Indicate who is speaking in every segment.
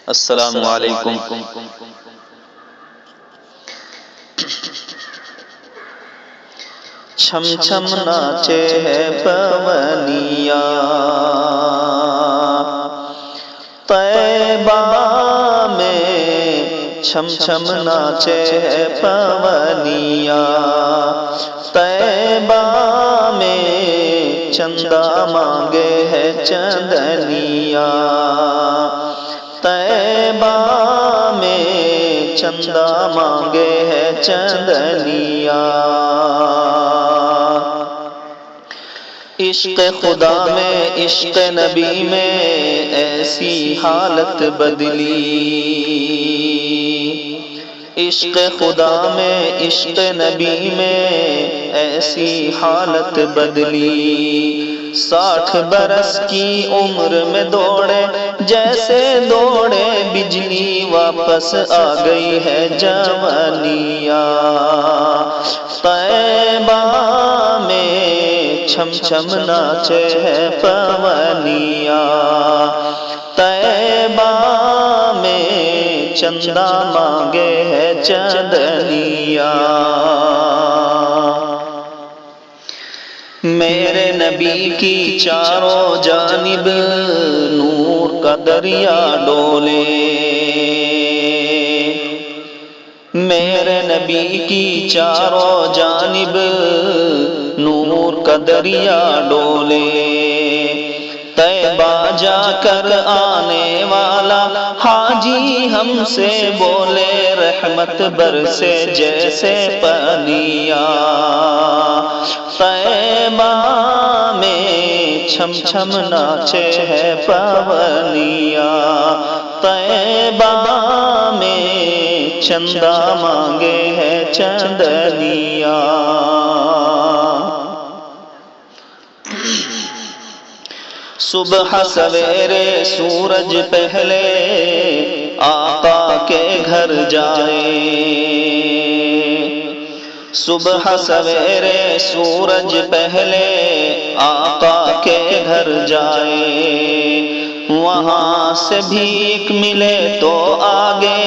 Speaker 1: السلام علیکم۔ چھم چھم ناچے ہے پونیا طیبہ میں، چھم چھم ناچے ہے پونیا طیبہ میں، چندہ مانگے ہے چندنیا طیبہ میں، چندہ مانگے ہے چندنیا۔ عشق خدا میں عشق نبی میں ایسی حالت بدلی، عشق خدا میں عشق نبی میں ایسی حالت بدلی۔ 60 برس کی عمر میں دوڑے جیسے دوڑے بجلی، واپس آ گئی ہے جوانیاں طیبہ میں، چھم چھم ناچے ہے پونیا طیبہ میں، چندہ مانگے ہے چندنیا۔ میرے نبی کی چاروں جانب نور کا دریا ڈولے، میرے نبی کی چاروں جانب نور کا دریا ڈولے۔ طیبہ جا کر آنے والا حاجی ہم سے بولے، رحمت برسے جیسے پنیا طیبہ میں، چھم چھم ناچے ہے پونیا طیبہ میں، چندہ مانگے ہے چندنیا۔ صبح سویرے سورج پہلے آقا کے گھر جائے، صبح سویرے سورج پہلے آقا کے گھر جائے، وہاں سے بھیک ملے تو آگے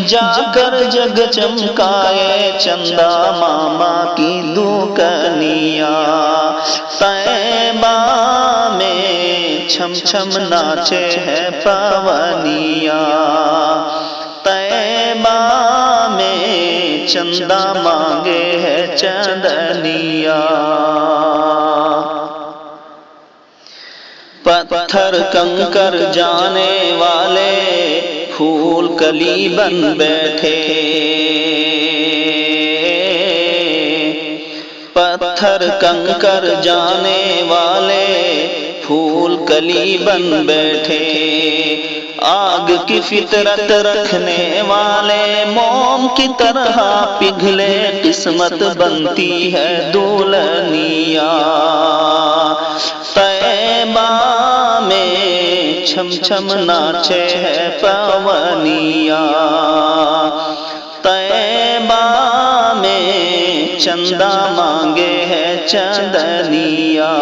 Speaker 1: جا کر جگ چمکائے، چندہ ماما کی دکانیا طیبہ میں، چھم چھم ناچے ہے پونیا طیبہ میں، چندہ مانگے ہے چندنیا۔ پتھر کنکر جانے والے پھول کلی بن بیٹھے، پتھر کنکر جانے والے پھول کلی بن بیٹھے، آگ کی فطرت رکھنے والے موم کی طرح پگھلے، قسمت بنتی ہے دلہنیا طیبہ میں، چھم چھم ناچے ہے پونیا طیبہ میں، چندہ مانگے ہے چندنیا۔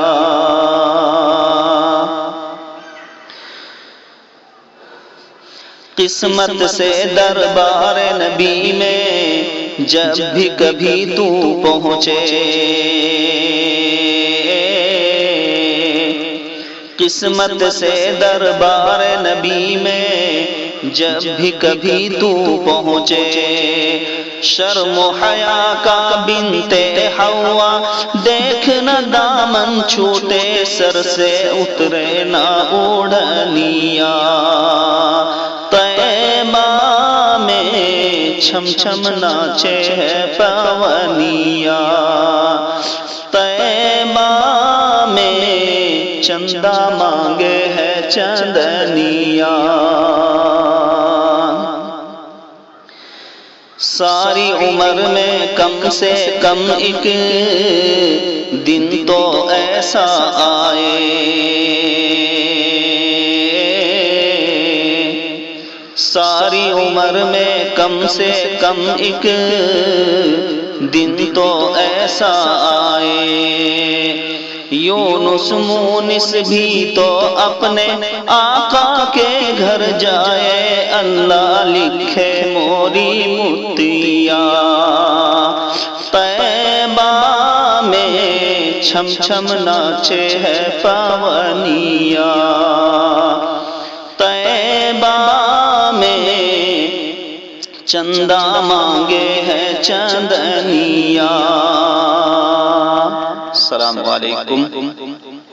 Speaker 1: قسمت سے دربار نبی میں جب بھی کبھی تو پہنچے، قسمت سے دربار نبی میں جب بھی کبھی تو پہنچے، شرم و حیا کا بنت حوا دیکھنا دامن چھوٹے، سر سے اترے نہ اوڑھنیا طیبہ میں، چھم چھم ناچے ہے پونیا طیبہ میں، چندہ مانگے ہے چندنیا۔ ساری عمر میں کم سے کم ایک دن تو ایسا آئے، ساری عمر میں کم سے کم ایک دن تو ایسا آئے، یونس مونس بھی تو اپنے آقا کے گھر جائے، اللہ لکھے موری متیا۔ طیبہ میں چھم چھم ناچے ہے پاونیا، طیبہ میں چندہ مانگے ہے چندنیا۔ السلام علیکم۔